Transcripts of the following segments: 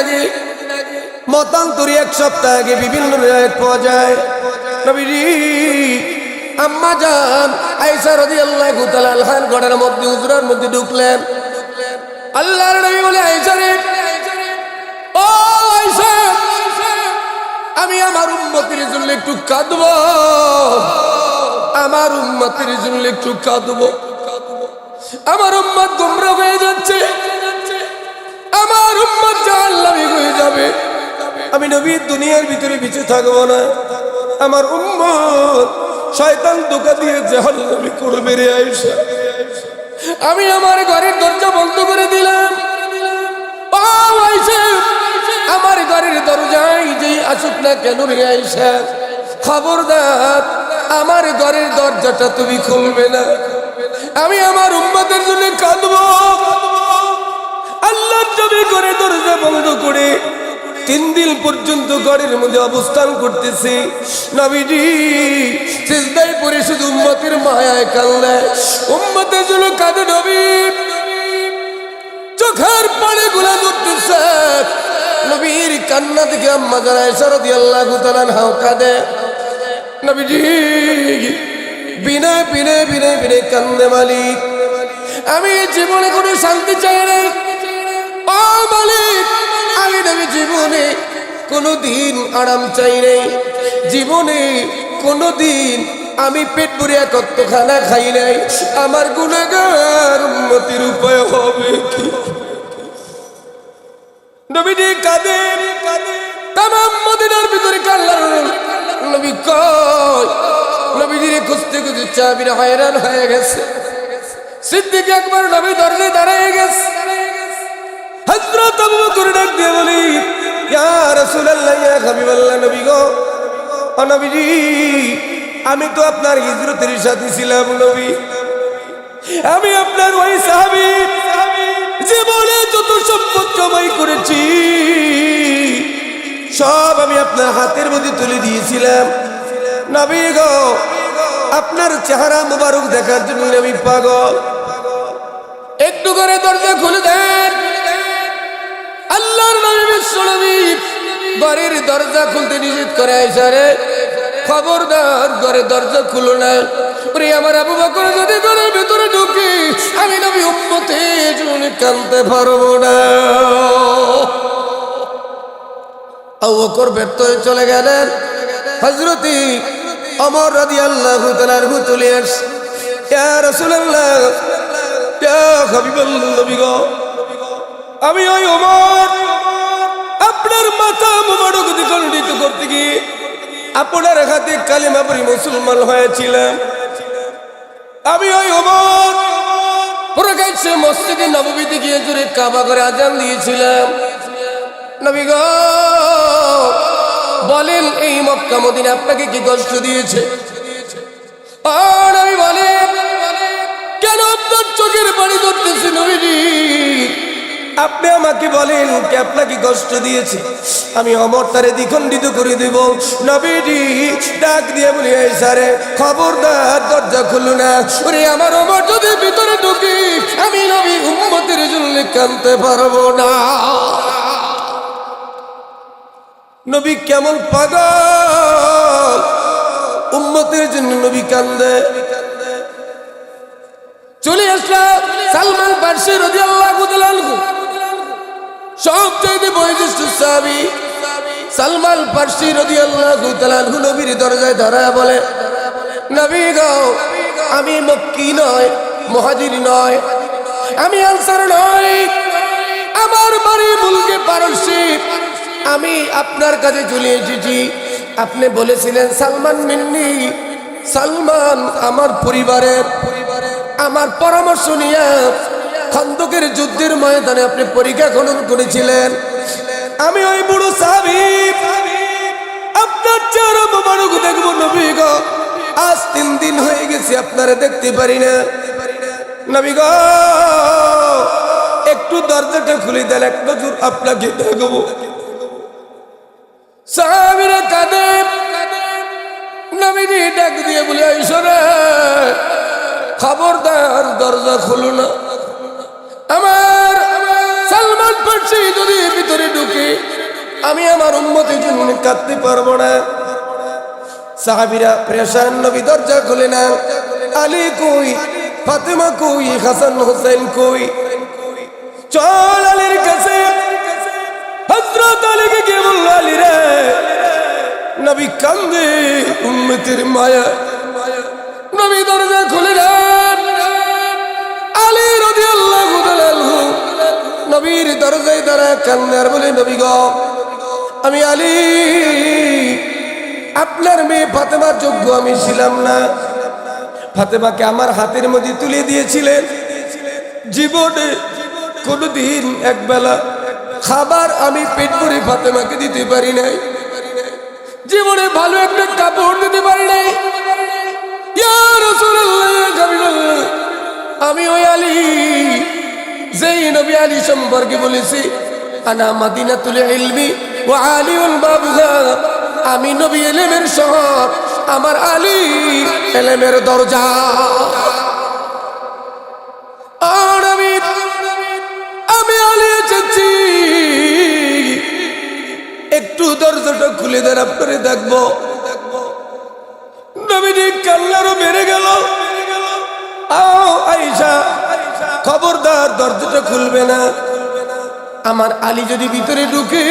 আগে মতান্তরে এক সপ্তাহ আগে বিভিন্ন রিওয়ায়াত পাওয়া যায় নবীজি আম্মা জান আয়েশা রাদিয়াল্লাহু তাআলা আনহার ঘরের মধ্যে হুজরার মধ্যে ঢুকলেন। আল্লাহর নবী বলে আয়েশা রে, ও আয়েশা, আমি আমার উম্মতের জন্য একটু কাঁদবো, আমার উম্মতের জন্য একটু কাঁদবো। আমার উম্মত গোমরা হয়ে যাচ্ছে, আমার উম্মত জাহান্নামী হয়ে যাবে। আমি নবী দুনিয়ার ভিতরে বেঁচে থাকবো না। আমার উম্মত শয়তান ধোঁকা দিয়ে জাহান্নামী করবে রে আয়েশা। আমি আমার ঘরের দরজা বন্ধ করে দিলাম। ও আয়েশা, আমার ঘরের দরজায় যেই আসুক না কেন রে আয়েশা, খবরদার আমার ঘরের দরজাটা তুমি খুলবে না। আমি আমার উম্মতের জন্য কাঁদবো। আল্লাহর নবী ঘরে দরজা বন্ধ করে 3 দিন পর্যন্ত ঘরের মধ্যে অবস্থান করতেছে। নবীজি সিজদায় পড়ে শুধু উম্মতের মায়ায় কাঁদলেন, উম্মতের জন্য কাঁদে নবী। চোখের পানি গুলা ধরতেছে। নবীর কান্না থেকে আম্মা জান আয়েশা রাদিয়াল্লাহু তাআলা আনহা কাঁদে। নবীজি বিনা বিনা বিনা বিনা কান্দে, মালিক আমি জীবনে কোনো শান্তি চাই না। ও মালিক, আমি নবী জীবনে কোনোদিন আরাম চাই নাই, জীবনে কোনোদিন আমি পেট ভরে একত্র খানা খাই নাই। আমার গুনাহগার উম্মতের উপায় হবে কি? নবীজি কাঁদেন, তামাম মদিনার ভিতরে কান্নার নবী কয়। নবীজিরে খুঁজতে খুঁজতে চাবির হয়রান হয়ে গেছে। সিদ্দিক আকবর নবী দরজায় দাঁড়িয়ে গেছে। হযরত আবু বকর ডাক দিয়ে বলি, ইয়া রাসূলুল্লাহ, ইয়া হাবিবাল্লাহ, নবী গো, ও নবীজি, আমি তো আপনার হিজরতের সাথী ছিলাম নবী। আমি আপনার ওই সাহাবী, জীবনে যত সম্পদ কামাই করেছি সব আমি আপনার হাতের মধ্যে তুলে দিয়েছিলাম। নবী গো, আপনার চেহারা মুবারক দেখার জন্য আমি পাগল। একটু করে দরজা খুলে দেন। আল্লাহর নবী বিশ্বনবী ঘরের দরজা খুলতে নিষেধ করে, আয়েশা রে খবরদার ঘরের দরজা খুলো না। ওরে আমার আবু বকর যদি ঘরের ভিতরে ঢুকি, আমি নবী উম্মতের জন্য কাঁদতে পারবো না। আবু বকর ব্যর্থ হয়ে চলে গেলেন। হযরত ওমর রাদিয়াল্লাহু তাআলা আনহু চলে আসেন। ইয়া রাসূলুল্লাহ, ইয়া হাবিবাল্লাহ, নবী গো, আমি ওই ওমর আপনার মাথা মুবারক দ্বিখণ্ডিত করতে গিয়ে আপনার হাতে কালিমা পড়ে মুসলমান হয়েছিলাম। আমি ওই ওমর প্রকাশ্যে মসজিদে নববীতে গিয়ে জোরে কাবা করে আজান দিয়েছিলাম। নবী গো, বলেন এই মক্কা মদিনা আপনাকে কি কষ্ট দিয়েছে? আর আমি বলেন, কেন আপনার চোখের পানি ধরতেছে নবীজি? আপনি আমাকে বলেন কে আপনাকে কষ্ট দিয়েছে, আমি ওমর তারে দ্বিখণ্ডিত করে দেব। নবীজি ডাক দিয়ে বলি, আয়েশা রে খবরদার দরজা খুলো না। ওরে আমার ওমর যদি ভিতরে ঢুকি, আমি নবী উম্মতের জন্য কাঁদতে পারবো না। নবী কেমন পাগল, উম্মতের জন্য নবী কান্দে। চলে আসলাম সালমান ফারসি রাদিয়াল্লাহু তাআলা আনহু, সবচেয়ে বয়োজ্যেষ্ঠ সাহাবী সালমান ফারসি রাদিয়াল্লাহু তাআলা আনহু নবীর দরজায় দাঁড়ায় বলে, নবী গো, আমি মক্কি নয়, মুহাজির নয়, আমি আনসার নয়, আমার বাড়ি মুলকে পারস্যে। আমি আপনার কাছে চলে এসেছি। আপনি বলেছিলেন সালমান মিন্নি, সালমান আমার পরিবারের। আমার পরামর্শ নিয়ে খন্দকের যুদ্ধের ময়দানে আপনি পরীক্ষা খনন করেছিলেন। আমি ওই বুড়ো সাহাবী, আপনার চেহারা মোবারক দেখবো নবী গো। আজ 3 দিন হয়ে গেছে আপনারা দেখতে পারি না। নবী গো, একটু দরজাটা খুলে দেন, এক নজর আপনাকে দেখবো। সাহাবীরা কাঁদে। নবীজি ডাক দিয়ে বলে, আয়েশা রে খবরদার দরজা খুলো না। আমার সালমান ফারসি সে যদি ভিতরে ঢুকে আমি আমার উম্মতের জন্য কাঁদতে পারবো না। সাহাবীরা প্রেশান, নবী দরজা খুলে না। আলী কই, ফাতেমা কই, হাসান হোসেন কই? চল আলীর কাছে। হযরত আলীকে কে বলল, আলী রে, নবী কান্দে উম্মতের মায়া। নবী দরজা খুলে দেন। আলী রাদিয়াল্লাহু তাআলা আনহু নবীর দরজায় দাঁড়ায় কান্দে আর বলে, নবী গো, আমি আলী আপনার মেয়ে ফাতেমার যোগ্য আমি ছিলাম না। ফাতেমাকে আমার হাতের মধ্যে তুলে দিয়েছিলেন। জীবনে কোনোদিন একবেলা খাবার আমি পেট ভরে ফাতেমাকে দিতে পারি নাই। জীবনে ভালো একটা কাপড় দিতে পারি নাই। ইয়া রাসূলুল্লাহ, ইয়া হাবিবাল্লাহ, আমি ওই আলী যেই নবী আলী সম্পর্কে বলেছি, আনা মাদিনাতুল ইলমি ওয়া আলিউল বাবুহা, আমি নবী ইলমের শহর, আমার আলী ইলমের দরজা। আর আমি আলী এসেছি, একটু দরজাটা খুলে দেন, আপনারে দেখবো। নবীজি কান্নারও বেড়ে গেল। আও আয়েশা, খবরদার দরজাটা খুলবে না। আমার আলী যদি ভিতরে ঢুকে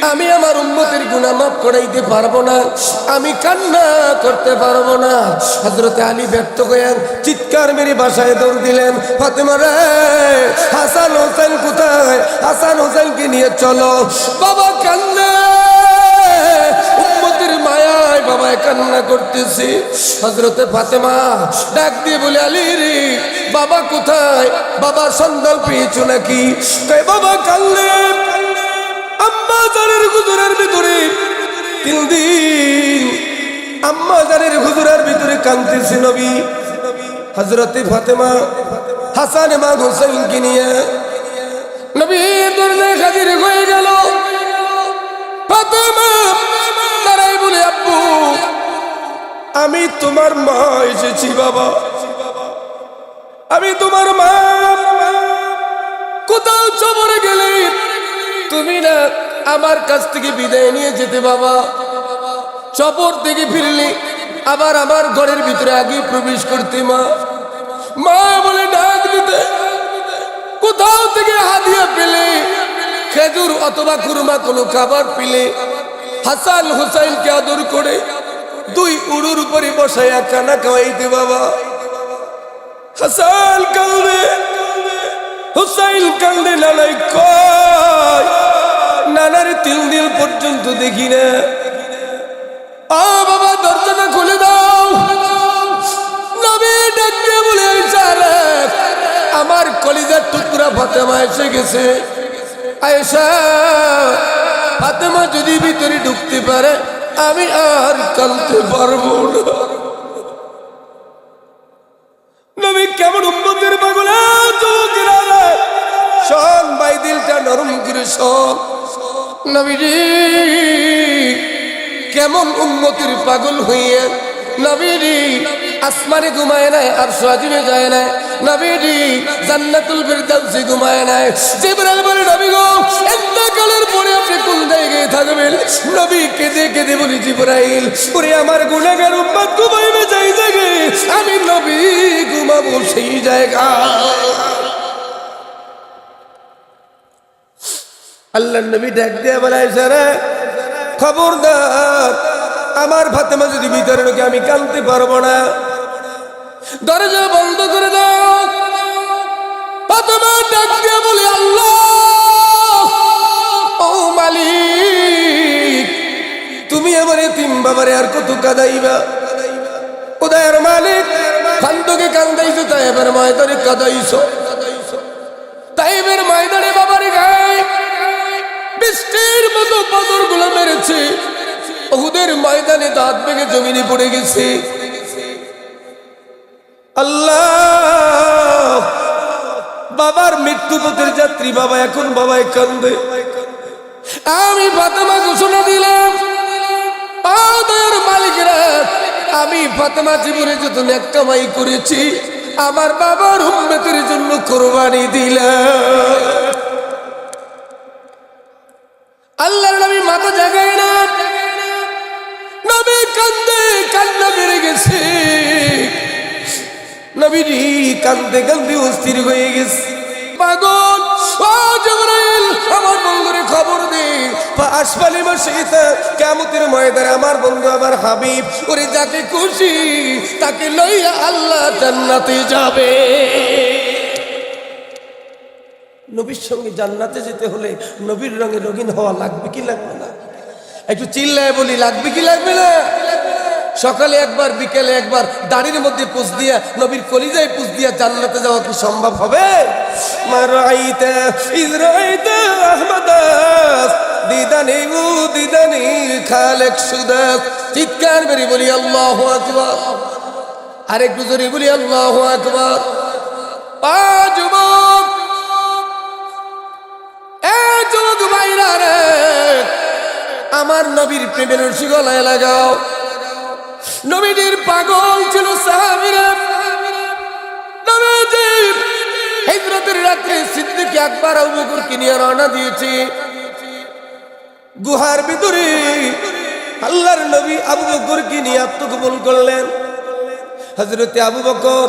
আমি আমার উম্মতের গুনাহ মাফ করাইতে পারবো না, আমি কান্না করতে পারবো না। হযরতে আলী ব্যর্থ হয়ে চিৎকার মেরে বাসায় দৌড় দিলেন, ফাতেমা রে, হাসান হোসেন কোথায়? হাসান হোসেনকে নিয়ে চলো। বাবা কান্না, উম্মতের মায়ায় বাবা কান্না করতেছে। হযরতে ফাতেমা ডাক দিয়ে বলে, আলী রে, বাবা কোথায়? বাবা সন্ধান পেয়েছো নাকি? কই বাবা কান্দে, আম্মা জানের হুজুরের ভিতরে 3 দিন আম্মা জানের হুজুরের ভিতরে কাঁদতেছে নবী। হযরতে ফাতেমা হাসান এবং হুসাইনকে নিয়ে নবীর দরজায় হাজির হয়ে গেল। ফাতেমা তারাই বলে, আব্বু, আমি তোমার মা এসেছি। বাবা, আমি তোমার মা। কোথাও চবরে গেলে তুমি না আমার কাছ থেকে বিদায় নিয়ে যেতে। বাবা, চপর থেকে ফিরলে আবার আমার ঘরের ভিতরে আগে প্রবেশ করতে। মা মা বলে ডাক দিতে। কোথাও থেকে হাদিয়া পেলে, খেজুর অথবা কুরমা কোনো খাবার পেলে হাসান হুসাইনকে আদর করে 2 উড়ুর উপরে বসাইয়া খানা খাওয়াইতে। বাবা, হাসান কান্দে, হুসাইন কান্দে। নানাই কয়, নানার 3 দিন পর্যন্ত দেখি না। ও বাবা, দরজাটা খুলে দাও। নবী ডাকতে বলে, আয়েশা রে, আমার কলিজার টুকরা ফাতেমা এসে গেছে। আয়েশা, ফাতেমা যদি ভিতরে ঢুকতে পারে আমি আর কাঁদতে পারবো না। নবী কেমন উম্মতের পাগল! শোন ভাই, দিলটা নরম করে শোন। নবীজি কেমন উম্মতের পাগল হইয়া নবীজি আসমানে ঘুমায় নাই, আর সাজিমে যায় নাই। নবীজি জান্নাতুল ফিরদাউসে ঘুমায় নাই। জিবরাইল বলে, নবী গো, ইন্তেকালের পরে আপনি কোন জায়গায় থাকবেন? নবী কেঁদে কেঁদে বলি, জিবরাইল, ওরে আমার গুনাহগার উম্মত ঘুমাইবে যাই জায়গায়, আমি নবী ঘুমাবো সেই জায়গা। আল্লাহর নবী ডাক দিয়ে বলে, আয়েশা রে, খবরদার, আমার ফাতেমা যদি ভিতরে ঢোকে আমি কাঁদতে পারবো না। দরজা বন্ধ করে দাও। ফাতেমা ডাক দিয়ে বলে, আল্লাহ, ও মালিক, তুমি আমার এতিম বাবারে আর কত কাঁদাইবা? উদয়ের মালিক, খান্দকে কান্দাইছো, তাইবের ময়দানে কাঁদাইছো। তাইবের ময়দানে বাবারে গায় বৃষ্টির মতো পাথর গুলো মেরেছে। উহুদের ময়দানে দাঁত ভেঙে জমিনে পড়ে গেছে। আল্লাহ, বাবার মৃত্যু পথের যাত্রী বাবা, এখন বাবায় কান্দে। আমি ফাতেমা ঘোষণা দিলাম, মালিকরা, আমি ফাতেমা জীবনে যত নেক কামাই করেছি আমার বাবার উম্মতের জন্য কোরবানি দিলাম। নবীজি কান্দে কান্দে অস্থির হয়ে গেছে। পাগল ও জিবরাইল, আমার বন্ধুরে খবর দে, আসফালি মাশিতা, কিয়ামতের ময়দানে আমার বন্ধু আমার হাবিব ওরে যাকে খুশি তাকে লইয়া আল্লাহ জান্নাতে যাবে। নবীর সঙ্গে জান্নাতে যেতে হলে নবীর রঙে রঙিন হওয়া লাগবে কি লাগবে না? একটু চিল্লায় বলি, লাগবে কি লাগবে না? সকালে একবার বিকেলে একবার দাড়ির মধ্যে পুষ দিয়া নবীর কলিজায় পুষ দিয়া জান্নাতে যাওয়া কি সম্ভব হবে? মারাইতা ইজরাইতা আহমদাস দিদানি উ দিদানি খালেক সুদাস। চিৎকার মেরে বলি আল্লাহু আকবার। আরেকটু জোরে বলি আল্লাহু আকবার। যুবক, যুবক ভাইরা রে, আমার নবীর প্রেমের রশি গলায় লাগাও। নবীজির পাগল ছিল সাহাবীরা। নবীজির হিজরতের রাতে সিদ্দিক আকবর আবু বকরকে নিয়ে রওনা দিয়েছে গুহার ভিতরে। আল্লাহর নবী আবু বকরকে নিয়ে আত্মগোপন করলেন। হযরতে আবু বকর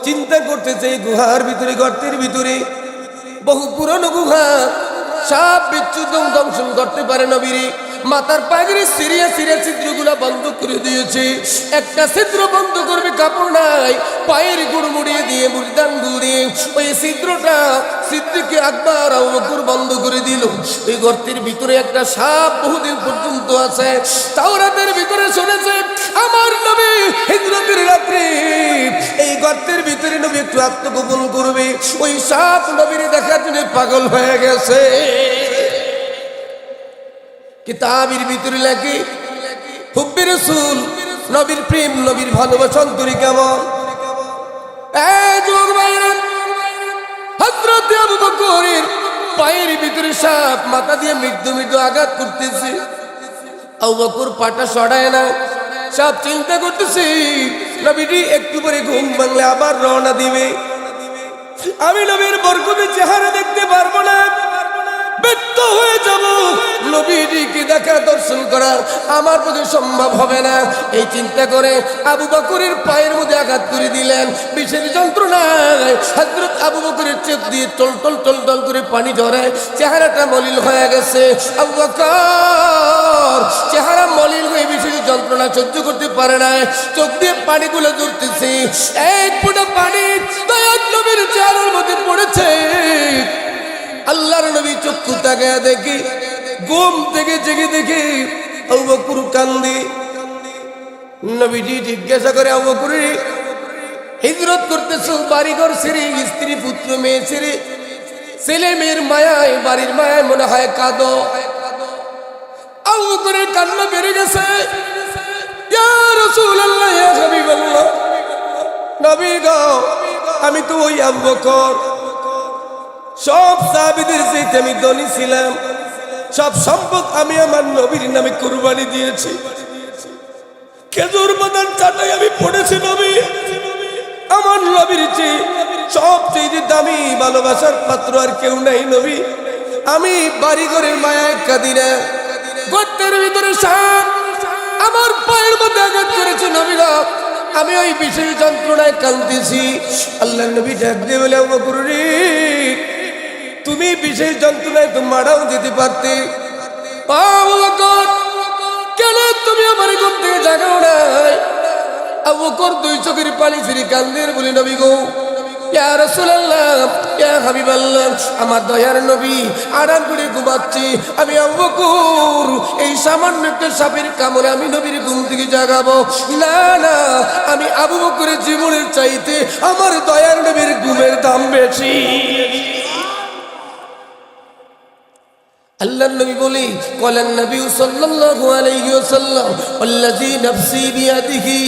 চিন্তা করতেছে, গুহার ভিতরে, গর্তের ভিতরে, বহু পুরনো গুহা, সাপ বিচ্ছু দংশন করতে পারে নবীরে। মাথার পাগড়ি সিরিয়া সিরিয়া ছিদ্রগুলা বন্ধ করে দিয়েছে। একটা ছিদ্র বন্ধ করবে কাপড় নাই, পায়ের গুড় মুড়িয়ে দিয়ে মুড়িদান দিয়ে ওই ছিদ্রটা সিদ্দিকে আকবর আবু বকর বন্ধ করে দিল। ওই গর্তের ভিতরে একটা সাপ বহুদিন পর্যন্ত আছে। তাওরাতের ভিতরে শুনেছে আমার নবী হিজরতের রাত্রে এই গর্তের ভিতরে নবী একটু আত্মগোপন করবে। ওই সাপ নবীর দেখার জন্য পাগল হয়ে গেছে। কিতাবের ভিতরে লেখে হুব্বে রাসূল, নবীর প্রেম, নবীর ভালোবাসা অন্তরে কেমন। যুবক ভাইরা, হযরত আবু বকরের পায়ের ভিতরে সাপ মাথা দিয়ে মৃদু মৃদু আঘাত করতেছে। আবু বকর পাটা সরায় না। সাপ চিন্তা করতেছে নবীজি একটু পরে ঘুম ভাঙলে আবার রওনা দিবে, আমি নবীর বরকতের চেহারা দেখতে পারবো না, ব্যর্থ হয়ে যাব। নবীজিকে দেখা দর্শন করা আমার পক্ষে সম্ভব হবে না। এই চিন্তা করে আবু বকরের পায়ের মধ্যে আঘাত করে দিলেন। বিষের যন্ত্রণায় হযরত আবু বকরের চোখ দিয়ে টল টল টল টল করে পানি ঝরে, চেহারাটা মলিন হয়ে গেছে। আবু বকর চেহারা মলিন হয়ে বিষের যন্ত্রণা সহ্য করতে পারে না, চোখ দিয়ে পানিগুলো ঝরতেছে। এক ফোঁটা পানি দয়াল নবীর চেহারার মধ্যে পড়েছে। আল্লাহর নবী চক্ষু তাকায়া দেখি, ঘুম থেকে জেগে দেখি আবু বকর কান্দে। নবীজি জিজ্ঞাসা করে, আবু বকর হিজরত করতেছো, বাড়িঘর ছেড়ে, স্ত্রী পুত্র মেয়ে ছেড়ে, ছেলে মেয়ের মায়ায়, বাড়ির মায়ায় মনে হয় কাঁদো। আবু বকরের কান্না বেড়ে গেছে। ইয়া রাসূলুল্লাহ, ইয়া হাবিবাল্লাহ, নবী গো, আমি তো ওই আবু বকর, সব সাহাবীদের চাইতে আমি ধনী ছিলাম, সব সম্পদ আমি আমার নবীর নামে কুরবানি দিয়েছি। খেজুর বাদান চাটাই আমি পড়েছি নবী, আমার নবীর চেয়ে সবচেয়ে দামি ভালোবাসার পাত্র আর কেউ নাই নবী। আমি বাড়ি ঘরের মায়ায় কাঁদি না, গর্তের ভিতরে সাপ আমার পায়ের মধ্যে আঘাত করেছে নবী গো, আমি ওই বিশেষ যন্ত্রণায় কাঁদতেছি। আল্লাহর নবী ডাক দিয়ে বলে, আবু বকর রে, তুমি বিশেষ যন্ত্রণায় তো মারাও যেতে পারতে। আবু বকর, কেন তুমি আমার ঘুম থেকে জাগাও নাই? আবু বকর দুই চোখের পানি ছেড়ে কান্দের বলে, নবী গো, ইয়া রাসূলুল্লাহ, ইয়া হাবিবাল্লাহ, আমার দয়ার নবী আরাম করে ঘুমাচ্ছি, আমি আবু বকর এই সামান্য একটা সাপের কামড়ে আমি নবীর ঘুম থেকে জাগাবো না? না, আমি আবু বকরের জীবনের চাইতে আমার দয়ার নবীর ঘুমের দাম বেশি। আল্লাহর নবী বলি, কলেন নবী সাল্লাল্লাহু আলাইহি ওয়াসাল্লাম, আল্লাযী নাফসি বিয়াদিহি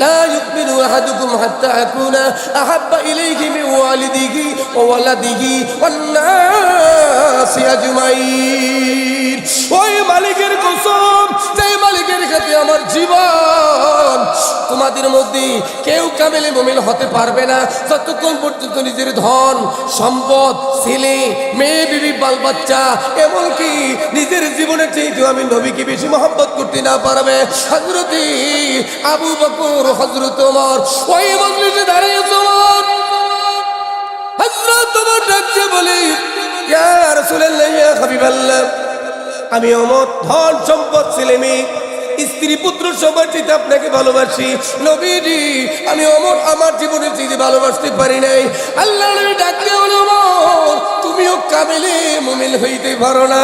লা ইউমিনু আহাদুকুম হাত্তা আকুনা আহাব্বা ইলাইহি মিন ওয়ালিদিহি ওয়া ওয়ালাদিহি ওয়ান নাসি আজমাইন। ওই মালিকের কসম, যে মালিকের কাছে আমার জীবন, তোমাদের মধ্যে কেউ কামেলে মুমিন হতে পারবে না যতক্ষণ পর্যন্ত নিজের ধন সম্পদ ছেলে মেয়ে বিবি বাল বাচ্চা এমনকি নিজের জীবনের চেয়ে আমি নবীকে বেশি মহব্বত করতে না পারবে। হযরতে আবু বকর হযরত ওমর ওই মজলিসে দাঁড়িয়ে তোমার হযরত ওমর ডাকতে বলে ইয়া রাসূলুল্লাহ ইয়া হাবিবাল্লাহ আমি ওমর ধন সম্পদ ছেলে মেয়ে স্ত্রী পুত্র সবার চেয়ে আপনাকে ভালোবাসি নবীজি আমি ওমর আমার জীবনের চেয়ে ভালোবাসতে পারি নাই। আল্লাহ নবী ডাকতে বলে ওমর তুমিও কামেলে মুমিন হইতে পারো না।